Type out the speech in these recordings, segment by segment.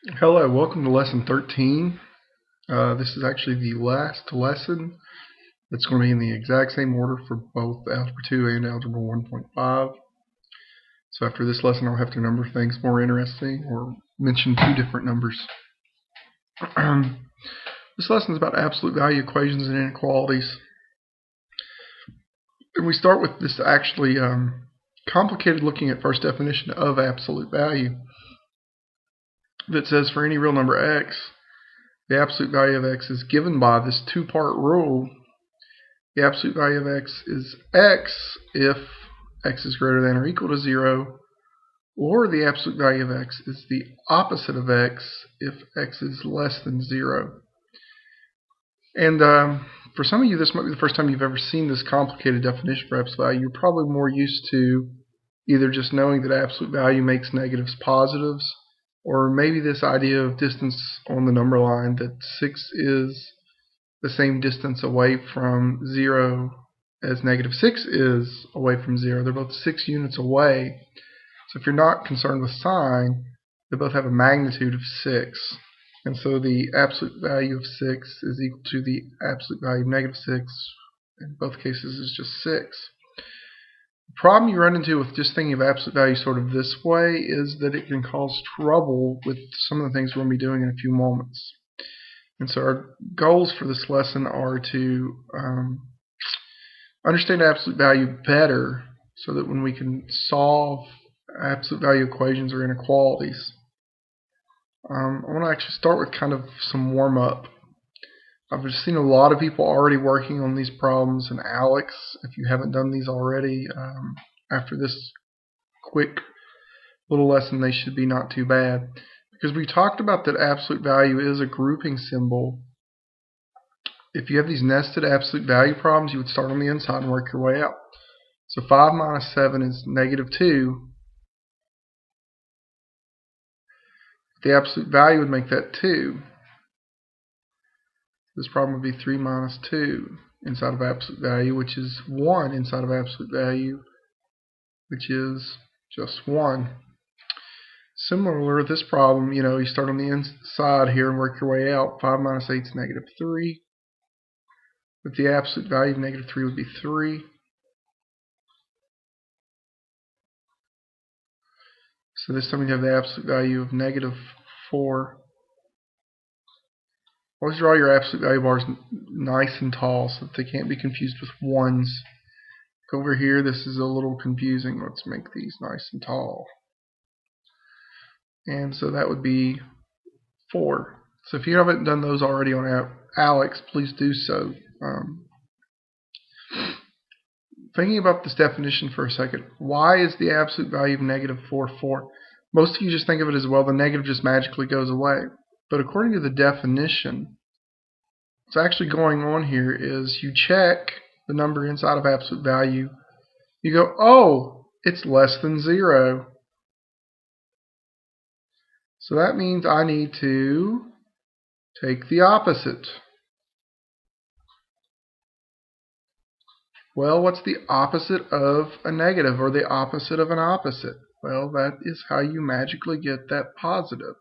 Hello, welcome to lesson 13. This is actually the last lesson. It's going to be in the exact same order for both Algebra 2 and Algebra 1.5. So after this lesson, I'll have to number things more interesting or mention two different numbers. This lesson is about absolute value equations and inequalities. And we start with this actually complicated looking at first definition of absolute value that says for any real number x, the absolute value of x is given by this two-part rule. The absolute value of x is x if x is greater than or equal to 0, or the absolute value of x is the opposite of x if x is less than 0. And for some of you, this might be the first time you've ever seen this complicated definition for absolute value. You're probably more used to either just knowing that absolute value makes negatives positives, or maybe this idea of distance on the number line, that 6 is the same distance away from 0 as negative 6 is away from 0. They're both 6 units away. So if you're not concerned with sign, they both have a magnitude of 6. And so the absolute value of 6 is equal to the absolute value of negative 6. In both cases, is just 6. The problem you run into with just thinking of absolute value sort of this way is that it can cause trouble with some of the things we're going to be doing in a few moments. And so our goals for this lesson are to understand absolute value better so that when we can solve absolute value equations or inequalities. I want to actually start with kind of some warm-up. I've just seen a lot of people already working on these problems, and Alex, if you haven't done these already, after this quick little lesson, they should be not too bad. Because we talked about that absolute value is a grouping symbol. If you have these nested absolute value problems, you would start on the inside and work your way out. So 5 minus 7 is negative 2. The absolute value would make that 2. This problem would be 3 minus 2 inside of absolute value, which is 1 inside of absolute value, which is just 1. Similar with this problem, you start on the inside here and work your way out. 5 minus 8 is negative 3. But the absolute value of negative 3 would be 3. So this time we have the absolute value of negative 4. Always draw your absolute value bars nice and tall so that they can't be confused with ones. Over here, this is a little confusing. Let's make these nice and tall. And so that would be 4. So if you haven't done those already on Alex, please do so. Thinking about this definition for a second, why is the absolute value of negative 4 4? Most of you just think of it as, well, the negative just magically goes away. But according to the definition, what's actually going on here is you check the number inside of absolute value. You go, oh, it's less than 0. So that means I need to take the opposite. Well, what's the opposite of a negative, or the opposite of an opposite? Well, that is how you magically get that positive.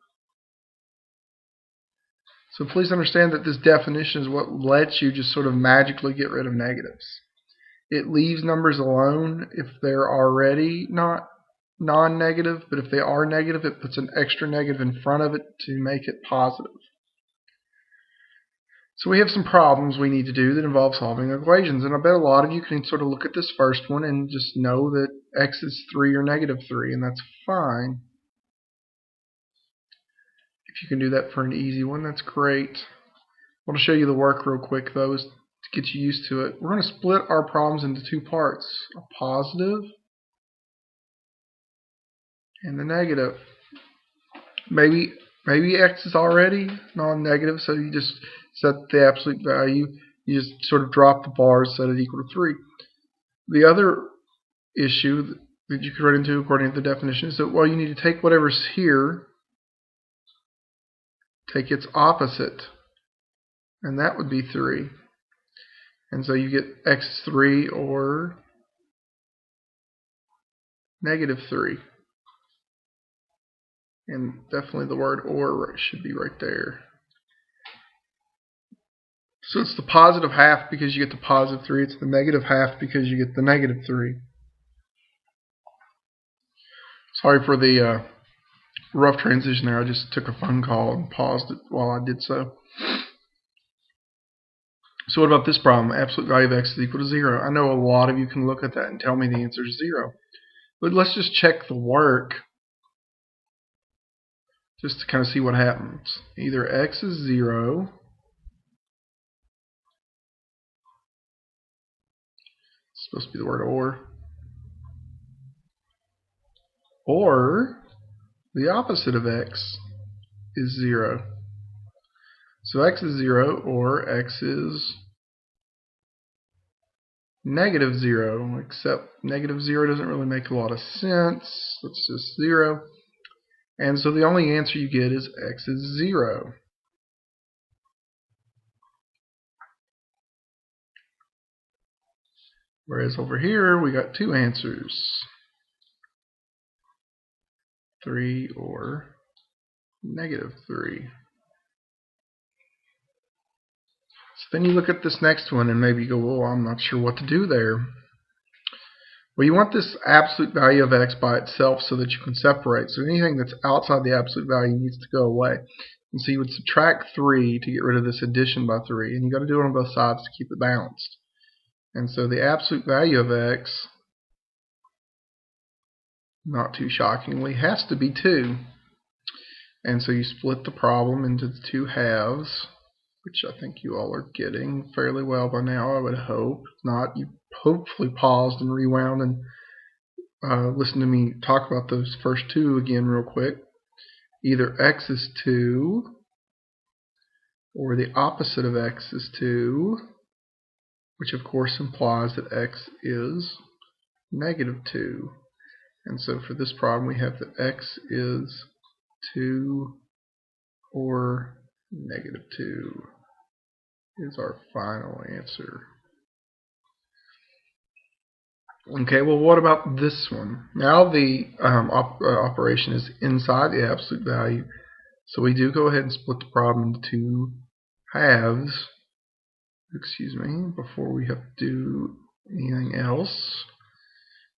So please understand that this definition is what lets you just sort of magically get rid of negatives. It leaves numbers alone if they're already not non-negative, but if they are negative, it puts an extra negative in front of it to make it positive. So we have some problems we need to do that involve solving equations, and I bet a lot of you can sort of look at this first one and just know that x is 3 or negative 3, and that's fine. If you can do that for an easy one, that's great. I want to show you the work real quick, though, to get you used to it. We're going to split our problems into two parts, a positive and the negative. Maybe x is already non-negative, so you just set the absolute value. You just sort of drop the bars, set it equal to 3. The other issue that you could run into according to the definition is that, well, you need to take whatever's here, take its opposite, and that would be 3. And so you get x3 or negative 3. And definitely the word or should be right there. So it's the positive half because you get the positive 3. It's the negative half because you get the negative 3. Sorry for the rough transition there. I just took a phone call and paused it while I did so. So what about this problem? Absolute value of x is equal to 0. I know a lot of you can look at that and tell me the answer is 0. But let's just check the work just to kind of see what happens. Either x is 0, it's supposed to be the word or the opposite of x is 0. So x is 0 or x is negative 0, except negative 0 doesn't really make a lot of sense. It's just 0. And so the only answer you get is x is 0. Whereas over here we got two answers. 3 or negative 3. So then you look at this next one and maybe you go, well, I'm not sure what to do there. Well, you want this absolute value of x by itself so that you can separate. So anything that's outside the absolute value needs to go away. And so you would subtract 3 to get rid of this addition by 3. And you got to do it on both sides to keep it balanced. And so the absolute value of x, not too shockingly, has to be 2. And so you split the problem into the two halves, which I think you all are getting fairly well by now, I would hope. If not, you hopefully paused and rewound and listened to me talk about those first two again real quick. Either x is 2 or the opposite of x is 2, which of course implies that x is negative 2. And so for this problem we have that x is 2 or negative 2 is our final answer. Okay, well, what about this one? Now the operation is inside the absolute value, so we do go ahead and split the problem into two halves, before we have to do anything else.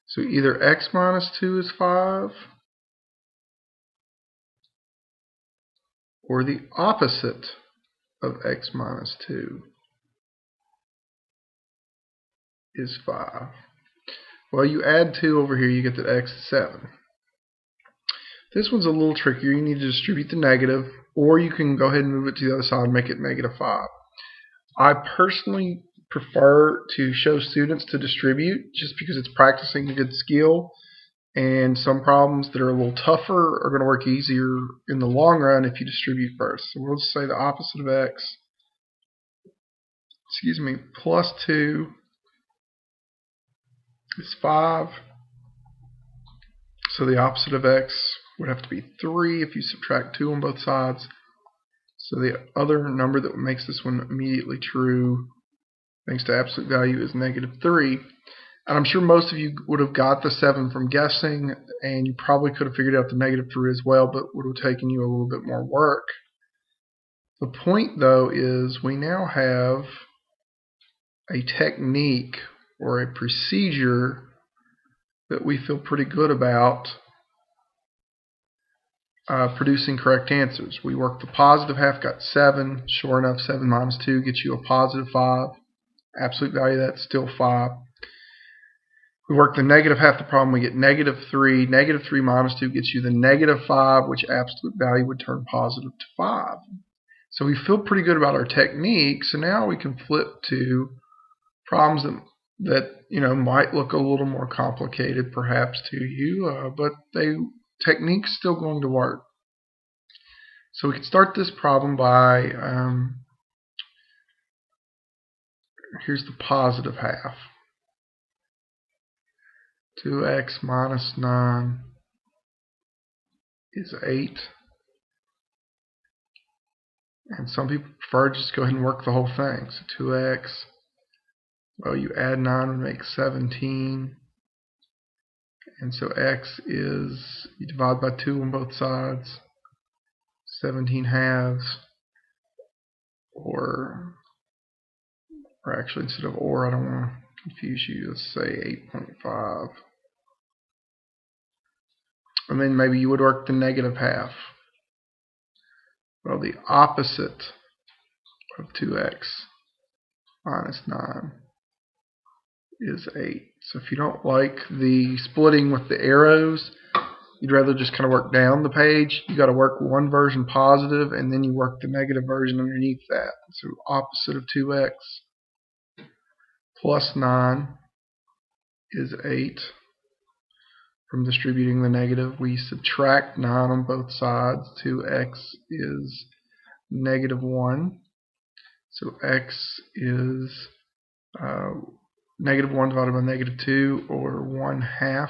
So either x minus 2 is 5, or the opposite of x minus 2 is 5. Well, you add 2 over here, you get that x is 7. This one's a little trickier. You need to distribute the negative, or you can go ahead and move it to the other side and make it negative 5. I personally prefer to show students to distribute just because it's practicing a good skill, and some problems that are a little tougher are going to work easier in the long run if you distribute first. So we'll just say the opposite of x, plus 2 is 5. So the opposite of x would have to be 3 if you subtract 2 on both sides. So the other number that makes this one immediately true, thanks to absolute value, is negative 3. And I'm sure most of you would have got the 7 from guessing, and you probably could have figured out the negative 3 as well, but would have taken you a little bit more work. The point, though, is we now have a technique or a procedure that we feel pretty good about producing correct answers. We worked the positive half, got 7. Sure enough, 7 minus 2 gets you a positive 5. Absolute value of that's still 5. We work the negative half of the problem, we get negative 3. Negative 3 minus 2 gets you the negative 5, which absolute value would turn positive to 5. So we feel pretty good about our technique. So now we can flip to problems that might look a little more complicated perhaps to you, but technique's still going to work. So we can start this problem by, here's the positive half. 2x minus 9 is 8. And some people prefer to just go ahead and work the whole thing. So 2x, well, you add 9 and make 17. And so x is, you divide by 2 on both sides, 17 halves, or actually instead of or, I don't want to confuse you, let's say 8.5. And then maybe you would work the negative half. Well, the opposite of 2x minus 9 is 8. So if you don't like the splitting with the arrows, you'd rather just kind of work down the page, you got to work one version positive and then you work the negative version underneath that. So opposite of 2x plus 9 is 8. From distributing the negative, we subtract 9 on both sides. 2x is negative 1. So x is negative 1 divided by negative 2, or 1/2,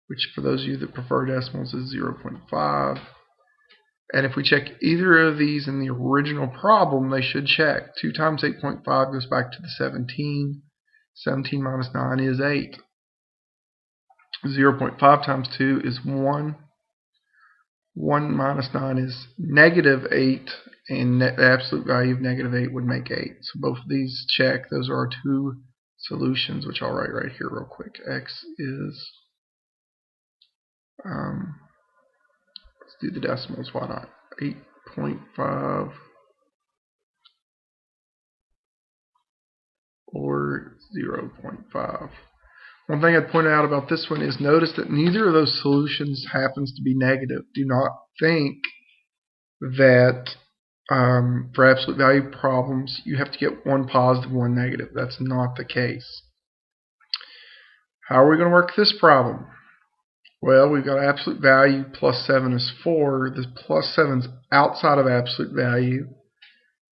which for those of you that prefer decimals is 0.5. And if we check either of these in the original problem, they should check. 2 times 8.5 goes back to the 17. 17 minus 9 is 8. 0.5 times 2 is 1. 1 minus 9 is negative 8, and the absolute value of negative 8 would make 8. So both of these check. Those are our two solutions, which I'll write right here real quick. X is, let's do the decimals, why not? 8.5 or 0.5. One thing I'd point out about this one is notice that neither of those solutions happens to be negative. Do not think that for absolute value problems you have to get one positive, one negative. That's not the case. How are we going to work this problem? Well, we've got absolute value plus 7 is 4. This plus 7 is outside of absolute value,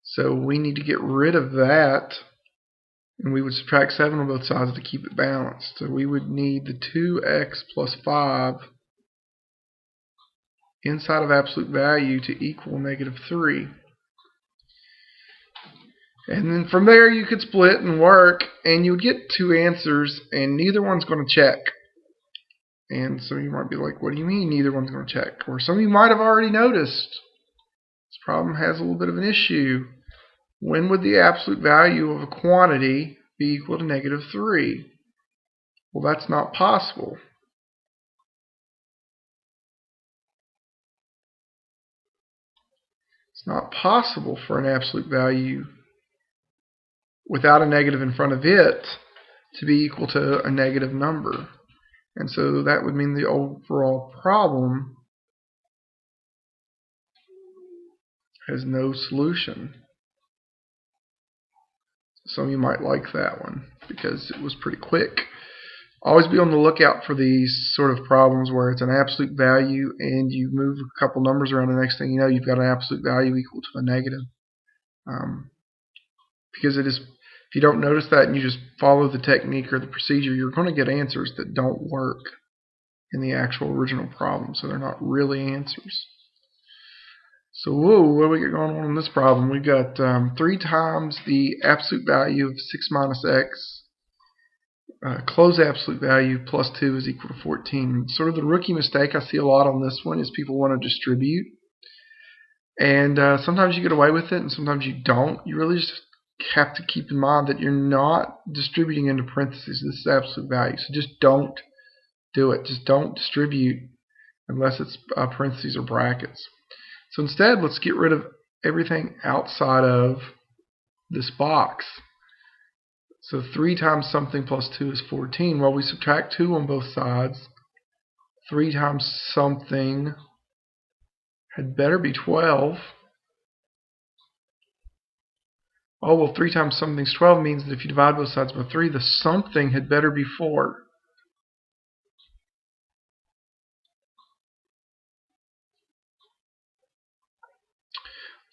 so we need to get rid of that. And we would subtract 7 on both sides to keep it balanced. So we would need the 2x plus 5 inside of absolute value to equal negative 3. And then from there you could split and work, and you would get two answers, and neither one's going to check. And so you might be like, what do you mean neither one's going to check? Or some of you might have already noticed this problem has a little bit of an issue. When would the absolute value of a quantity be equal to negative 3? Well, that's not possible. It's not possible for an absolute value without a negative in front of it to be equal to a negative number. And so that would mean the overall problem has no solution. Some of you might like that one because it was pretty quick. Always be on the lookout for these sort of problems where it's an absolute value and you move a couple numbers around, the next thing you know you've got an absolute value equal to a negative. Because it is, if you don't notice that and you just follow the technique or the procedure, you're going to get answers that don't work in the actual original problem, so they're not really answers. So what do we got going on in this problem? We've got 3 times the absolute value of 6 minus x, closed absolute value plus 2 is equal to 14. Sort of the rookie mistake I see a lot on this one is people want to distribute. And sometimes you get away with it and sometimes you don't. You really just have to keep in mind that you're not distributing into parentheses. This is absolute value. So just don't do it. Just don't distribute unless it's parentheses or brackets. So instead, let's get rid of everything outside of this box. So 3 times something plus 2 is 14. Well, we subtract 2 on both sides. 3 times something had better be 12. Oh, well, 3 times something's 12 means that if you divide both sides by 3, the something had better be 4.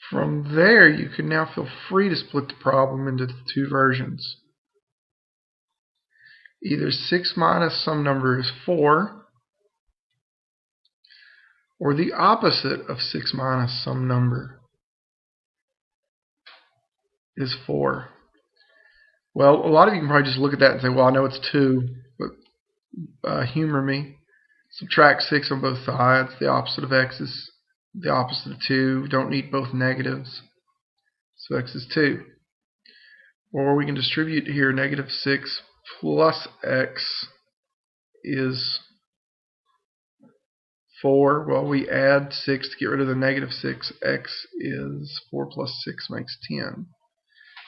From there, you can now feel free to split the problem into the two versions. Either 6 minus some number is 4, or the opposite of 6 minus some number is 4. Well, a lot of you can probably just look at that and say, well, I know it's 2, but humor me. Subtract 6 on both sides. The opposite of x is the opposite of 2. Don't need both negatives. So x is 2. Or we can distribute here negative 6 plus x is 4. Well, we add 6 to get rid of the negative 6. X is 4 plus 6 makes 10.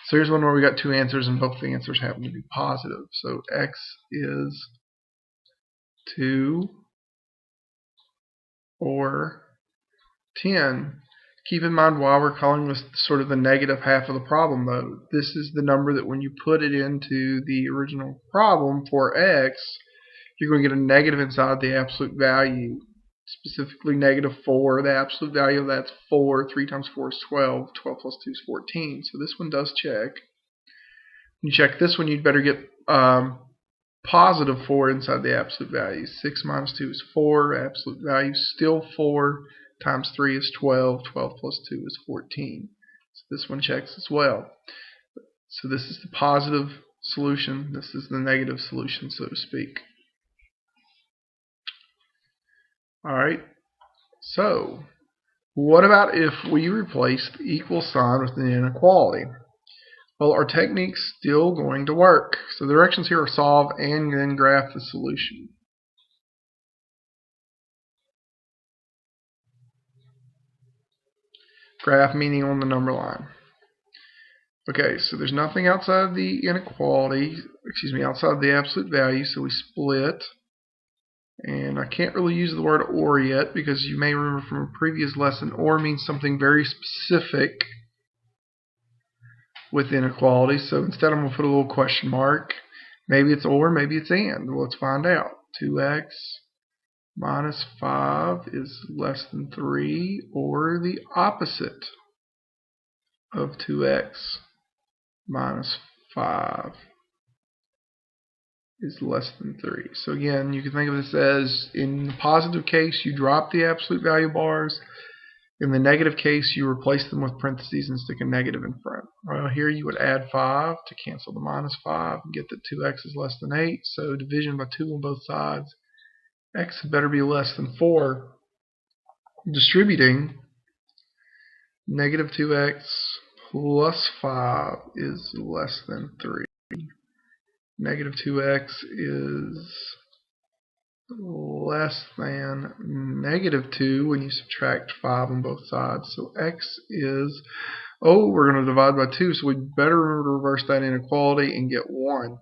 So here's one where we got two answers and both the answers happen to be positive. So x is 2 or 10. Keep in mind while we're calling this sort of the negative half of the problem, though, this is the number that when you put it into the original problem for x, you're going to get a negative inside the absolute value, specifically negative 4. The absolute value of that's 4. 3 times 4 is 12. 12 plus 2 is 14. So this one does check. When you check this one, you'd better get positive 4 inside the absolute value. 6 minus 2 is 4. Absolute value still 4. Times 3 is 12. 12 plus 2 is 14. So this one checks as well. So this is the positive solution. This is the negative solution, so to speak. Alright, so what about if we replace the equal sign with an inequality? Well, our technique's still going to work. So the directions here are solve and then graph the solution. Graph meaning on the number line. Okay, so there's nothing outside the inequality, outside the absolute value, so we split. And I can't really use the word or yet because you may remember from a previous lesson, or means something very specific with inequality. So instead I'm going to put a little question mark. Maybe it's or, maybe it's and. Well, let's find out. 2x minus 5 is less than 3, or the opposite of 2x minus 5 is less than 3. So again, you can think of this as, in the positive case, you drop the absolute value bars. In the negative case, you replace them with parentheses and stick a negative in front. Well, here you would add 5 to cancel the minus 5 and get that 2x is less than 8. So division by 2 on both sides. X had better be less than 4. Distributing, negative 2x plus 5 is less than 3. Negative 2x is less than negative 2 when you subtract 5 on both sides. So x is, we're going to divide by 2, so we better remember to reverse that inequality and get 1.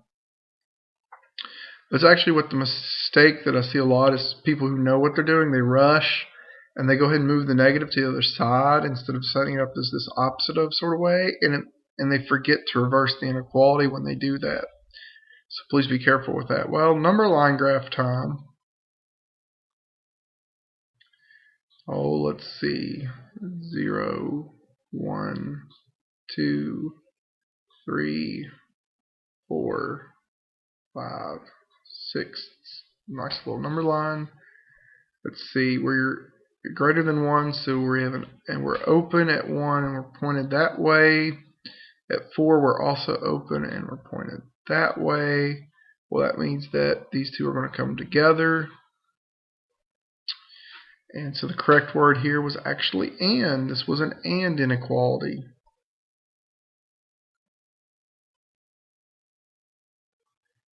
That's actually what the mistake that I see a lot is people who know what they're doing, they rush and they go ahead and move the negative to the other side instead of setting it up as this opposite of sort of way, and they forget to reverse the inequality when they do that. So please be careful with that. Well, number line graph time. Let's see. 0, 1, 2, 3, 4, 5, 6. Nice little number line. Let's see. We're greater than 1, so we're open at 1 and we're pointed that way. At 4, we're also open and we're pointed that way. Well, that means that these two are going to come together. And so the correct word here was actually and. This was an and inequality.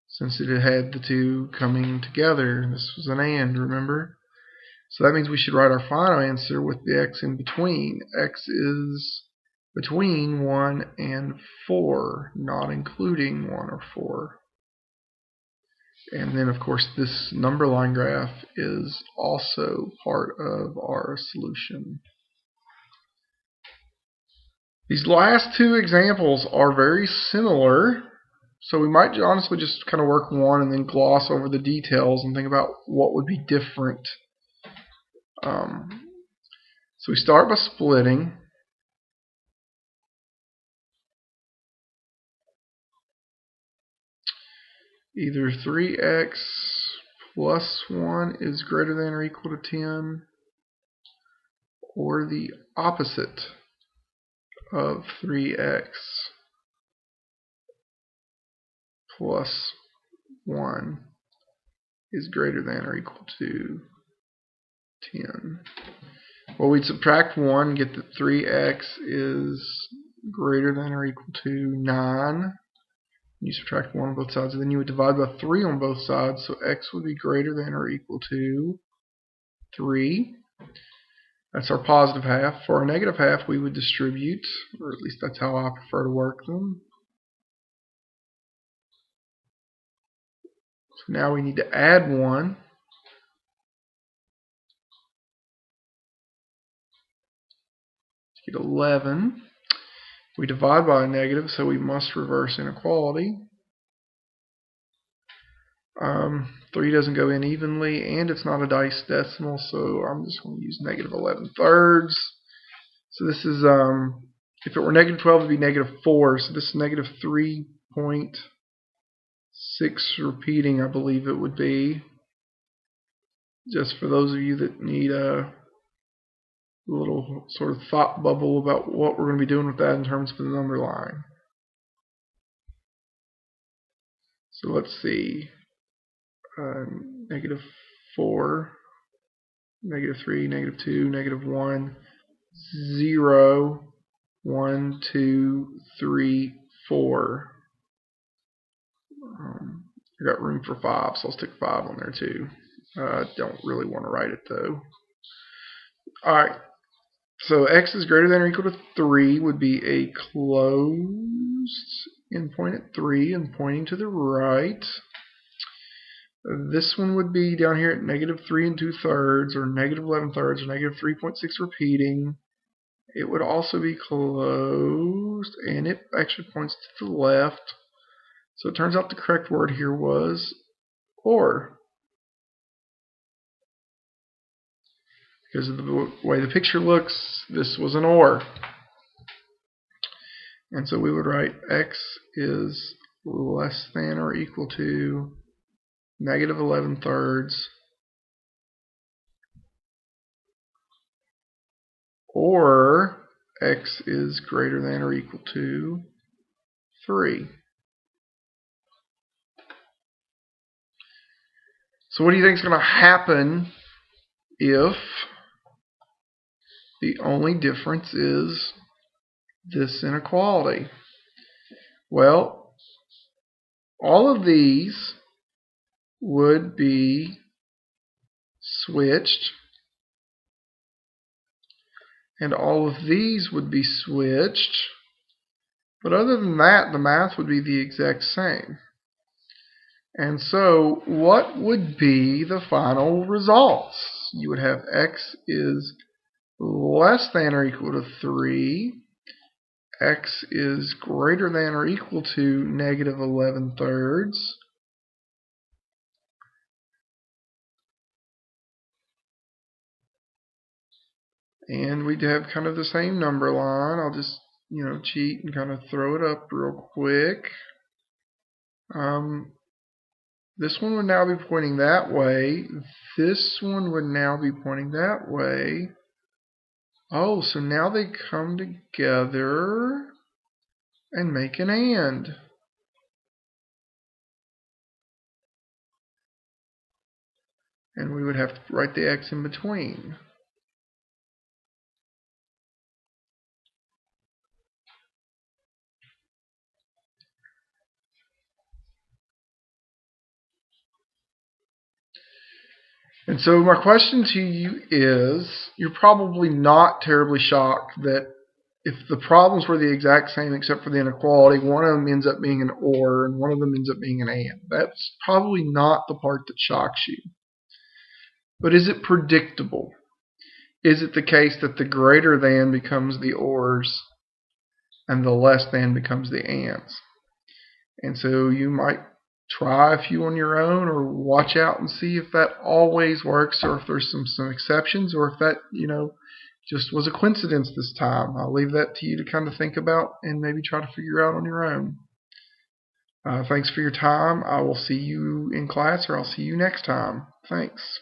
Since it had the two coming together, this was an and, remember? So that means we should write our final answer with the x in between. X is between 1 and 4, not including 1 or 4. And then, of course, this number line graph is also part of our solution. These last two examples are very similar, so we might honestly just kind of work one and then gloss over the details and think about what would be different. So we start by splitting. Either 3x plus 1 is greater than or equal to 10, or the opposite of 3x plus 1 is greater than or equal to 10. Well, we'd subtract 1 and get that 3x is greater than or equal to 9. You subtract 1 on both sides, and then you would divide by 3 on both sides, so x would be greater than or equal to 3. That's our positive half. For our negative half, we would distribute, or at least that's how I prefer to work them. So now we need to add 1. To get 11. We divide by a negative, so we must reverse inequality. 3 doesn't go in evenly, and it's not a dice decimal, so I'm just going to use negative 11 thirds. So this is, if it were negative 12, it would be negative 4, so this is negative 3.6 repeating, I believe it would be. Just for those of you that need a little sort of thought bubble about what we're going to be doing with that in terms of the number line. So let's see. Negative 4, negative 3, negative 2, negative 1, 0, 1, 2, 3, 4. I got room for 5, so I'll stick 5 on there too. Don't really want to write it though. Alright, so x is greater than or equal to 3 would be a closed endpoint at 3 and pointing to the right. This one would be down here at negative 3 2/3, or negative 11 thirds, or negative 3.6 repeating. It would also be closed, and it actually points to the left. So it turns out the correct word here was or. Because of the way the picture looks, this was an or. And so we would write x is less than or equal to negative 11 thirds, or x is greater than or equal to 3. So what do you think is going to happen if the only difference is this inequality? Well, all of these would be switched, and all of these would be switched, but other than that, the math would be the exact same. And so what would be the final results? You would have x is less than or equal to 3, x is greater than or equal to negative 11 thirds, and we'd have kind of the same number line. I'll just, cheat and kind of throw it up real quick. This one would now be pointing that way. This one would now be pointing that way. Oh, so now they come together and make an and. And we would have to write the x in between. And so my question to you is, you're probably not terribly shocked that if the problems were the exact same except for the inequality, one of them ends up being an or and one of them ends up being an and. That's probably not the part that shocks you. But is it predictable? Is it the case that the greater than becomes the ors and the less than becomes the ands? And so you might try a few on your own, or watch out and see if that always works, or if there's some exceptions, or if that just was a coincidence this time. I'll leave that to you to kind of think about and maybe try to figure out on your own. Thanks for your time. I will see you in class, or I'll see you next time. Thanks.